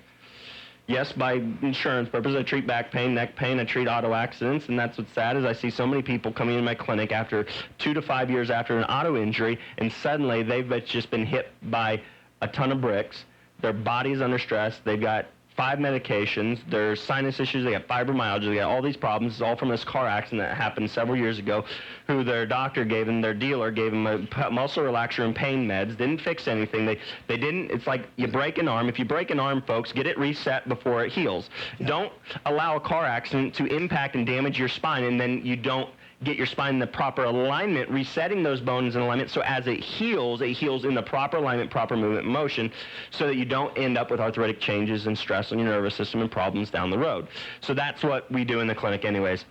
Yes, by insurance purposes, I treat back pain, neck pain, I treat auto accidents, and that's what's sad is I see so many people coming into my clinic after 2 to 5 years after an auto injury, and suddenly they've just been hit by a ton of bricks. Their body's under stress. They've got 5 medications. There's sinus issues. They got fibromyalgia. They got all these problems. It's all from this car accident that happened several years ago, who their doctor gave them, their dealer gave them a muscle relaxer and pain meds. Didn't fix anything. They didn't. It's like you break an arm. If you break an arm, folks, get it reset before it heals. Yeah. Don't allow a car accident to impact and damage your spine, and then you don't get your spine in the proper alignment, resetting those bones in alignment, so as it heals in the proper alignment, proper movement and motion, so that you don't end up with arthritic changes and stress on your nervous system and problems down the road. So that's what we do in the clinic anyways.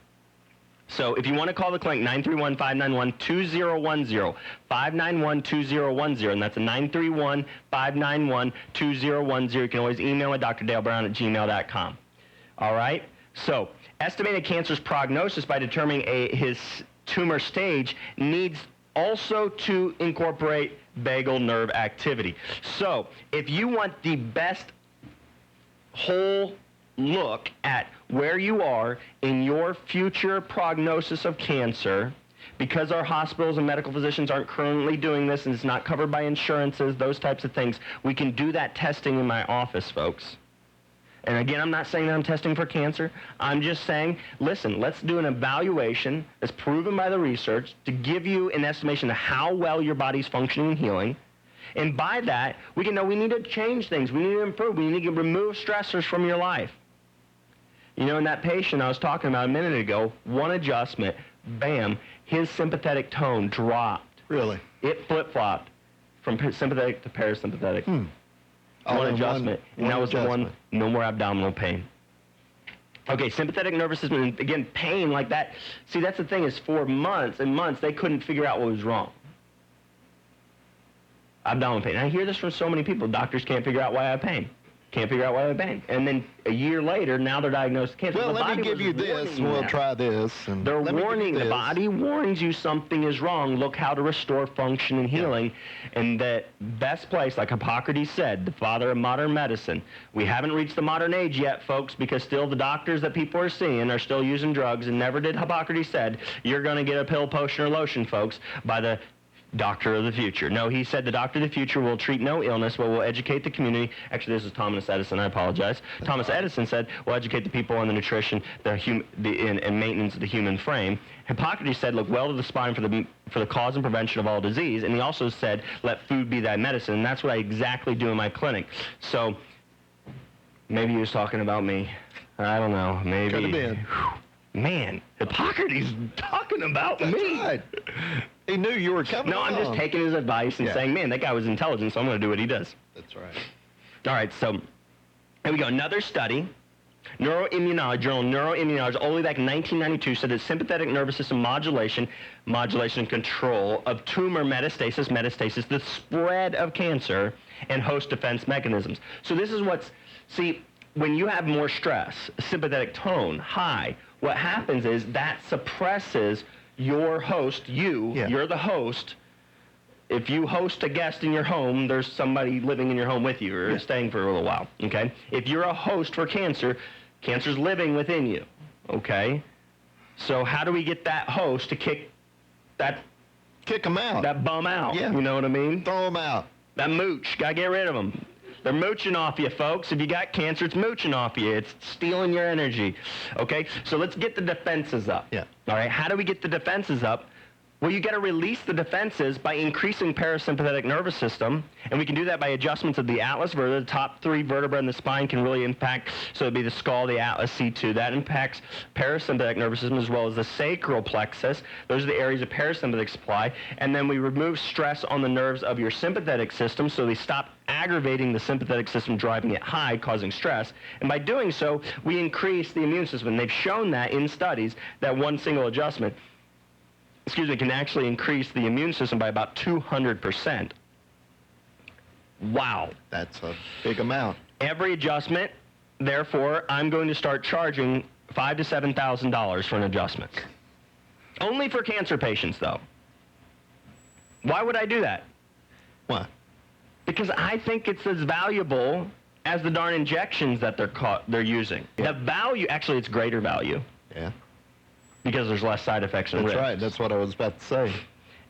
So if you want to call the clinic, 931-591-2010, 591-2010, and that's a 931-591-2010. You can always email me, drdalebrown@gmail.com. All right? So estimated cancer's prognosis by determining his tumor stage needs also to incorporate vagal nerve activity. So if you want the best whole look at where you are in your future prognosis of cancer, because our hospitals and medical physicians aren't currently doing this and it's not covered by insurances, those types of things, we can do that testing in my office, folks. And again, I'm not saying that I'm testing for cancer. I'm just saying, listen, let's do an evaluation that's proven by the research to give you an estimation of how well your body's functioning and healing. And by that, we can know we need to change things. We need to improve. We need to remove stressors from your life. You know, in that patient I was talking about a minute ago, one adjustment, bam, his sympathetic tone dropped. Really? It flip-flopped from sympathetic to parasympathetic. One adjustment, and that was the one, no more abdominal pain. Okay, sympathetic nervous system, and again, pain like that. See, that's the thing, is for months and months, they couldn't figure out what was wrong. Abdominal pain. And I hear this from so many people. Doctors can't figure out why I have pain. Can't figure out why I have pain. And then a year later, now they're diagnosed with cancer. Well, let me give you this. We'll try this. And they're warning. The body warns you something is wrong. Look how to restore function and healing. Yeah. And the best place, like Hippocrates said, the father of modern medicine. We haven't reached the modern age yet, folks, because still the doctors that people are seeing are still using drugs, and never did Hippocrates said, you're going to get a pill, potion, or lotion, folks, by the doctor of the future. No, he said the doctor of the future will treat no illness, but will educate the community. Actually, this is Thomas Edison. I apologize. Thomas Edison said, we'll educate the people on the nutrition and maintenance of the human frame. Hippocrates said, look well to the spine for the cause and prevention of all disease. And he also said, let food be thy medicine. And that's what I exactly do in my clinic. So maybe he was talking about me. I don't know. Maybe. Could have been. Man, Hippocrates talking about me. Right. He knew you were coming. No, I'm just taking his advice and saying, man, that guy was intelligent, so I'm going to do what he does. That's right. All right, so here we go. Another study, Neuroimmunology, Journal Neuroimmunology, all the way back in 1992, said that sympathetic nervous system modulation and control of tumor metastasis, the spread of cancer, and host defense mechanisms. So this is see, when you have more stress, sympathetic tone, high, what happens is that suppresses your host, you're the host. If you host a guest in your home, there's somebody living in your home with you or staying for a little while, okay? If you're a host for cancer, cancer's living within you, okay? So how do we get that host to kick them out. That bum out, yeah. You know what I mean? Throw them out. That mooch, gotta get rid of them. They're mooching off you, folks. If you got cancer, it's mooching off you. It's stealing your energy. Okay? So let's get the defenses up. Yeah. All right? How do we get the defenses up? Well, you got to release the defenses by increasing parasympathetic nervous system, and we can do that by adjustments of the atlas vertebra. The top 3 vertebrae in the spine can really impact, so it'd be the skull, the atlas, C2. That impacts parasympathetic nervous system as well as the sacral plexus. Those are the areas of parasympathetic supply. And then we remove stress on the nerves of your sympathetic system, so they stop aggravating the sympathetic system, driving it high, causing stress. And by doing so, we increase the immune system. And they've shown that in studies that one single adjustment can actually increase the immune system by about 200%. Wow. That's a big amount. Every adjustment, therefore, I'm going to start charging $5,000 to $7,000 for an adjustment. Only for cancer patients, though. Why would I do that? Why? Because I think it's as valuable as the darn injections that they're using. Yeah. The value, actually, it's greater value. Yeah. Because there's less side effects and risks. That's right. That's what I was about to say.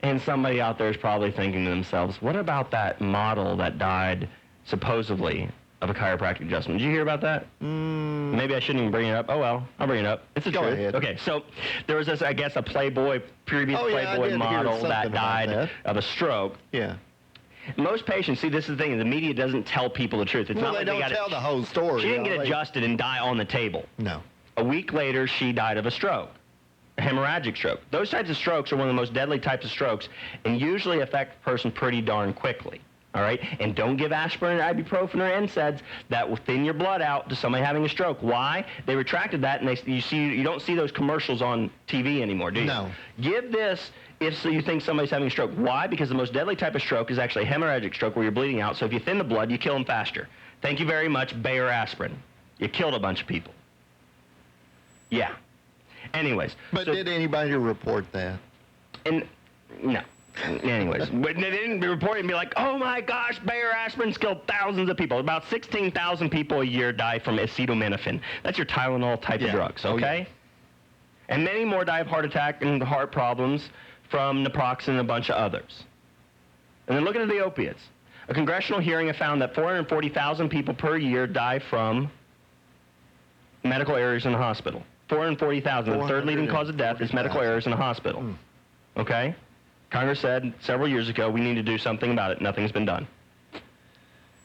And somebody out there is probably thinking to themselves, what about that model that died supposedly of a chiropractic adjustment? Did you hear about that? Maybe I shouldn't even bring it up. Oh, well, I'll bring it up. It's the truth. Ahead. Okay, so there was this, I guess, a Playboy model that died of a stroke. Yeah. Most patients, see, this is the thing, the media doesn't tell people the truth. It's Well, not they like don't tell the whole story. She didn't get adjusted and die on the table. No. A week later, she died of a stroke, a hemorrhagic stroke. Those types of strokes are one of the most deadly types of strokes and usually affect a person pretty darn quickly. All right? And don't give aspirin, ibuprofen, or NSAIDs that will thin your blood out to somebody having a stroke. Why? They retracted that, and you don't see those commercials on TV anymore, do you? No. Give this if you think somebody's having a stroke. Why? Because the most deadly type of stroke is actually a hemorrhagic stroke where you're bleeding out. So if you thin the blood, you kill them faster. Thank you very much, Bayer aspirin. You killed a bunch of people. Yeah. Anyways. But did anybody report that? And no. Anyways, but they didn't report it and be like, oh my gosh, Bayer aspirin's killed thousands of people. About 16,000 people a year die from acetaminophen. That's your Tylenol type of drugs, okay? And many more die of heart attack and heart problems from naproxen and a bunch of others. And then looking at the opiates. A congressional hearing found that 440,000 people per year die from medical errors in the hospital. 440,000. The third leading cause of death is medical errors in the hospital. Okay? Congress said several years ago we need to do something about it. Nothing's been done.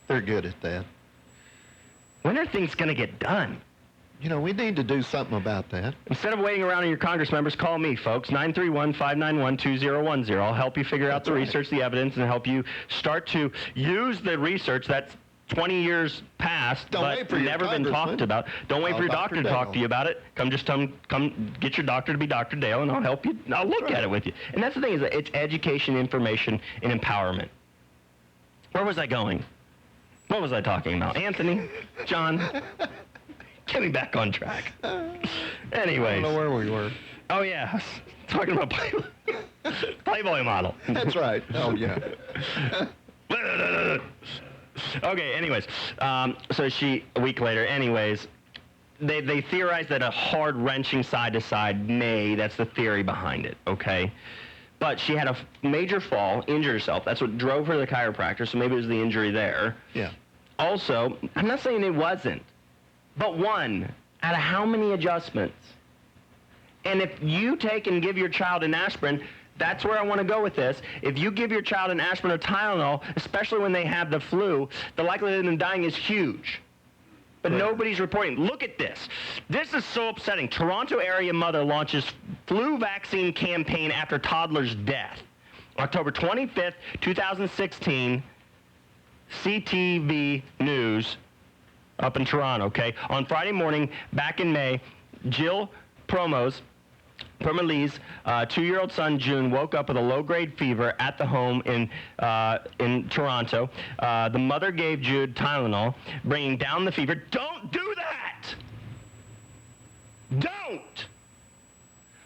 They're good at that. When are things going to get done? You know, we need to do something about that. Instead of waiting around on your Congress members, call me, folks. 931-591-2010. I'll help you figure out the research, the evidence, and help you start to use the research that's 20 years past, but never been talked about. Don't wait for your doctor to talk to you about it. Come get your doctor to be Dr. Dale, and I'll help you. I'll look at it with you. And that's the thing, is that it's education, information, and empowerment. Where was I going? What was I talking about? Anthony? John? Get me back on track. Anyways. I don't know where we were. Oh, yeah. Talking about Playboy model. That's right. Oh, yeah. Okay, anyways. So a week later, anyways, they theorized that a hard wrenching side to side that's the theory behind it, okay? But she had a major fall, injured herself. That's what drove her to the chiropractor, so maybe it was the injury there. Yeah. Also, I'm not saying it wasn't, but one out of how many adjustments? And if you take and give your child an aspirin, that's where I want to go with this. If you give your child an aspirin or Tylenol, especially when they have the flu, the likelihood of them dying is huge. But nobody's reporting. Look at this. This is so upsetting. Toronto area mother launches flu vaccine campaign after toddler's death. October 25th, 2016, CTV News up in Toronto, okay? On Friday morning, back in May, Jill Perma's 2-year-old son, June, woke up with a low-grade fever at the home in Toronto. The mother gave Jude Tylenol, bringing down the fever. Don't do that! Don't!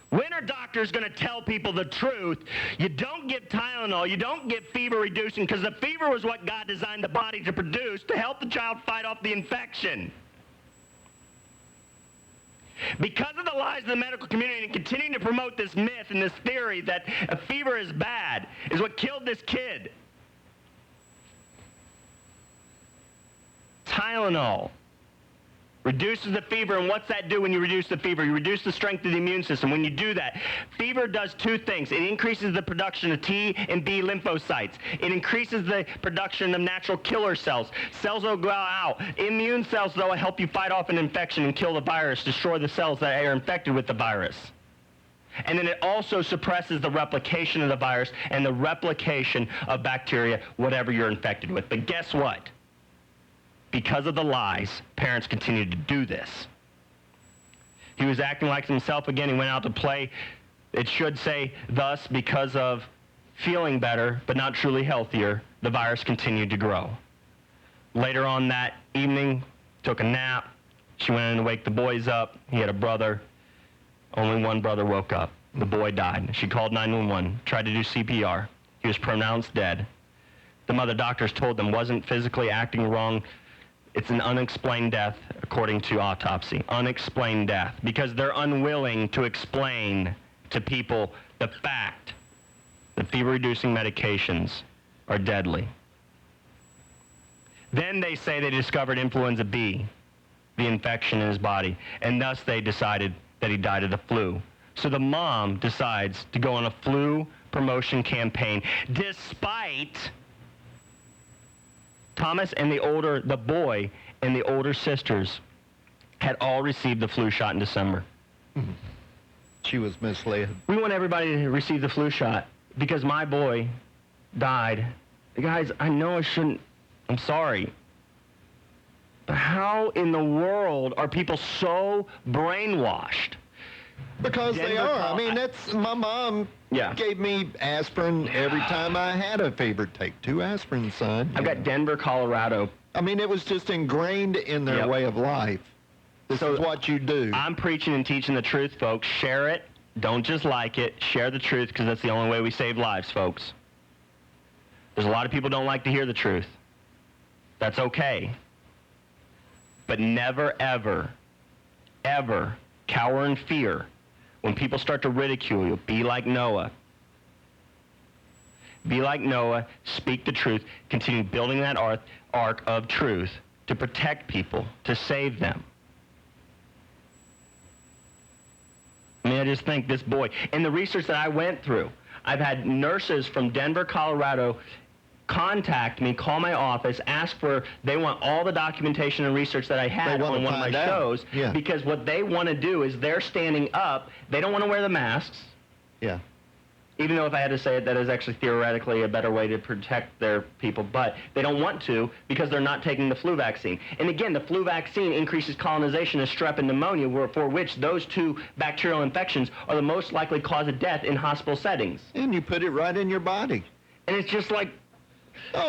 When are doctors going to tell people the truth? You don't give Tylenol, you don't give fever reducing, because the fever was what God designed the body to produce to help the child fight off the infection. Because of the lies of the medical community and continuing to promote this myth and this theory that a fever is bad is what killed this kid. Tylenol reduces the fever, and what's that do when you reduce the fever? You reduce the strength of the immune system. When you do that, fever does two things. It increases the production of T and B lymphocytes. It increases the production of natural killer cells. Cells will go out. Immune cells, though, will help you fight off an infection and kill the virus, destroy the cells that are infected with the virus. And then it also suppresses the replication of the virus and the replication of bacteria, whatever you're infected with. But guess what? Because of the lies, parents continued to do this. He was acting like himself again. He went out to play. It should say, thus, because of feeling better, but not truly healthier, the virus continued to grow. Later on that evening, took a nap. She went in to wake the boys up. He had a brother. Only one brother woke up. The boy died. She called 911, tried to do CPR. He was pronounced dead. The mother doctors told them wasn't physically acting wrong. It's an unexplained death, according to autopsy. Unexplained death, because they're unwilling to explain to people the fact The fever-reducing medications are deadly. Then they say they discovered influenza B, the infection in his body, and thus they decided that he died of the flu. So the mom decides to go on a flu promotion campaign, despite Thomas and the boy and the older sisters had all received the flu shot in December. She was misled. We want everybody to receive the flu shot because my boy died. Guys, I know I shouldn't. I'm sorry. But how in the world are people so brainwashed? Because they are. I mean, that's my mom gave me aspirin every time I had a fever. Take 2 aspirin, son. I've got Denver, Colorado. I mean, it was just ingrained in their way of life. This is what you do. I'm preaching and teaching the truth, folks. Share it. Don't just like it. Share the truth, because that's the only way we save lives, folks. There's a lot of people who don't like to hear the truth. That's okay. But never, ever, ever cower in fear when people start to ridicule you. Be like Noah. Be like Noah. Speak the truth. Continue building that ark of truth to protect people, to save them. I mean, I just think this boy, and the research that I went through, I've had nurses from Denver, Colorado contact me, call my office, ask for, they want all the documentation and research that I had on one of my shows, because what they want to do is they're standing up, they don't want to wear the masks. Yeah. Even though if I had to say it, that is actually theoretically a better way to protect their people, but they don't want to because they're not taking the flu vaccine. And again, the flu vaccine increases colonization of strep and pneumonia, for which those 2 bacterial infections are the most likely cause of death in hospital settings. And you put it right in your body. And it's just like,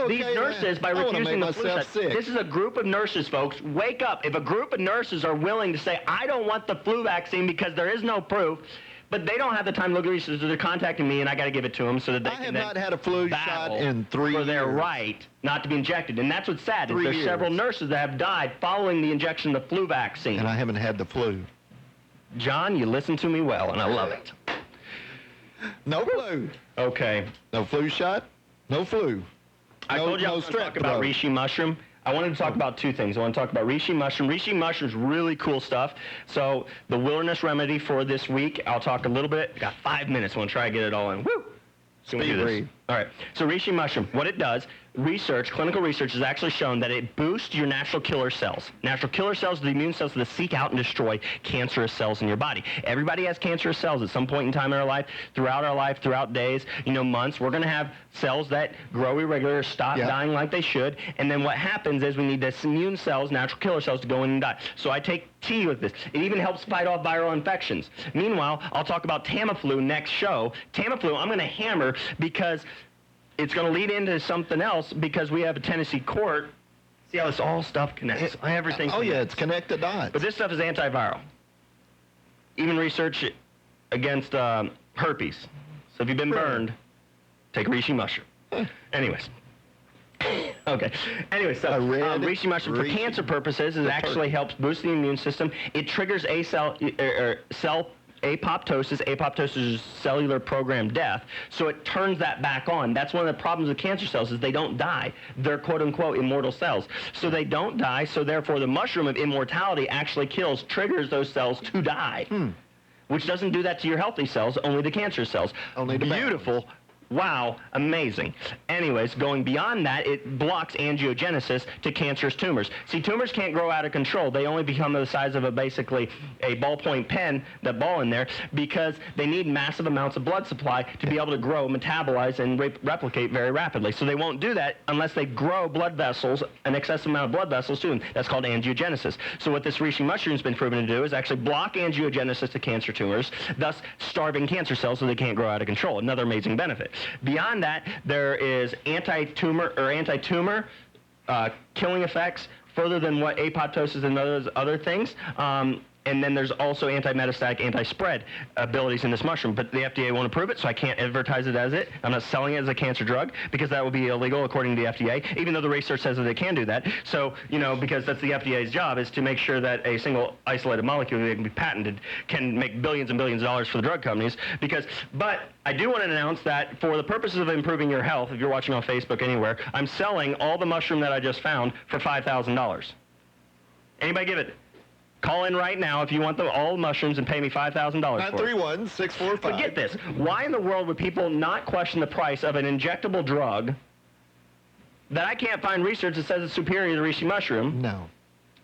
these nurses, by refusing the flu shot, this is a group of nurses, folks. Wake up. If a group of nurses are willing to say, I don't want the flu vaccine because there is no proof, but they don't have the time to look at research, so they're contacting me, and I got to give it to them so that they can not had a flu shot in 3 years. For their right not to be injected. And that's what's sad, is there's several nurses that have died following the injection of the flu vaccine. And I haven't had the flu. John, you listen to me well, and I love it. No flu. Okay. No flu shot, no flu. I told you I was going to talk about reishi mushroom. I wanted to talk about 2 things. I want to talk about reishi mushroom. Reishi mushroom is really cool stuff. So the wilderness remedy for this week, I'll talk a little bit. I got 5 minutes. I want to try to get it all in. Woo! Can we do this? All right. So reishi mushroom, what it does, clinical research has actually shown that it boosts your natural killer cells. Natural killer cells are the immune cells that seek out and destroy cancerous cells in your body. Everybody has cancerous cells at some point in time in our life, throughout days, months. We're going to have cells that grow irregular, stop dying like they should, and then what happens is we need the immune cells, natural killer cells, to go in and die. So I take tea with this. It even helps fight off viral infections. Meanwhile, I'll talk about Tamiflu next show. Tamiflu, I'm going to hammer because it's going to lead into something else, because we have a Tennessee court. See how this all stuff connects? Everything connects. Yeah, it's connected dots. But this stuff is antiviral. Even research against herpes. So if you've been burned, take reishi mushroom. Anyways. Okay. Anyway, so reishi mushroom for cancer purposes actually helps boost the immune system. It triggers cell apoptosis. Apoptosis is cellular programmed death. So it turns that back on. That's one of the problems with cancer cells, is they don't die. They're quote-unquote immortal cells. So they don't die, so therefore the mushroom of immortality actually triggers those cells to die. Which doesn't do that to your healthy cells, only the cancer cells. Only the beautiful. Wow, amazing. Anyways, going beyond that, it blocks angiogenesis to cancerous tumors. See, tumors can't grow out of control. They only become the size of basically a ballpoint pen, that ball in there, because they need massive amounts of blood supply to be able to grow, metabolize, and replicate very rapidly. So they won't do that unless they grow blood vessels, an excessive amount of blood vessels to them. That's called angiogenesis. So what this reishi mushroom's been proven to do is actually block angiogenesis to cancer tumors, thus starving cancer cells so they can't grow out of control. Another amazing benefit. Beyond that, there is anti-tumor killing effects further than what apoptosis and those other things. And then there's also anti-metastatic, anti-spread abilities in this mushroom. But the FDA won't approve it, so I can't advertise it as it. I'm not selling it as a cancer drug because that would be illegal according to the FDA, even though the research says that they can do that. So, because that's the FDA's job, is to make sure that a single isolated molecule that can be patented can make billions and billions of dollars for the drug companies. But I do want to announce that for the purposes of improving your health, if you're watching on Facebook anywhere, I'm selling all the mushroom that I just found for $5,000. Anybody give it? Call in right now if you want all mushrooms and pay me $5,000 for it. 931-645. But get this. Why in the world would people not question the price of an injectable drug that I can't find research that says it's superior to reishi mushroom? No.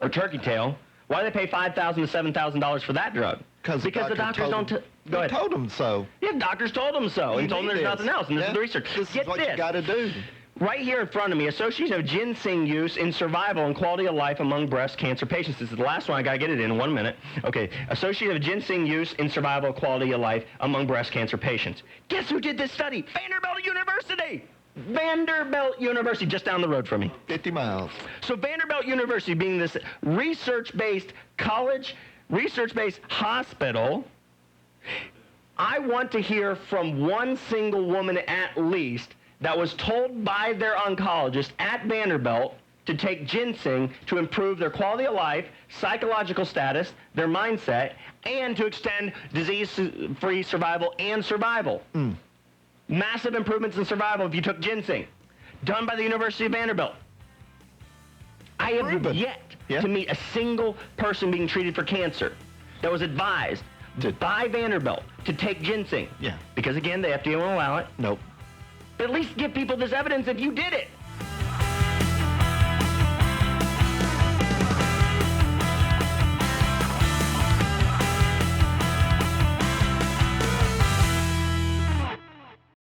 Or turkey tail? Why do they pay $5,000 to $7,000 for that drug? Because the doctors don't... Go ahead. Told them so. Yeah, doctors told them so and told them there's nothing else, and this is the research. This is what you got to do. Right here in front of me, association of ginseng use in survival and quality of life among breast cancer patients. This is the last one. I got to get it in 1 minute. Okay, association of ginseng use in survival and quality of life among breast cancer patients. Guess who did this study? Vanderbilt University! Vanderbilt University, just down the road from me. 50 miles. So Vanderbilt University, being this research-based college, research-based hospital, I want to hear from one single woman at least that was told by their oncologist at Vanderbilt to take ginseng to improve their quality of life, psychological status, their mindset, and to extend disease-free survival and survival. Massive improvements in survival if you took ginseng. Done by the University of Vanderbilt. I have yet to meet a single person being treated for cancer that was advised by Vanderbilt to take ginseng. Yeah. Because again, the FDA won't allow it. Nope. But at least give people this evidence if you did it.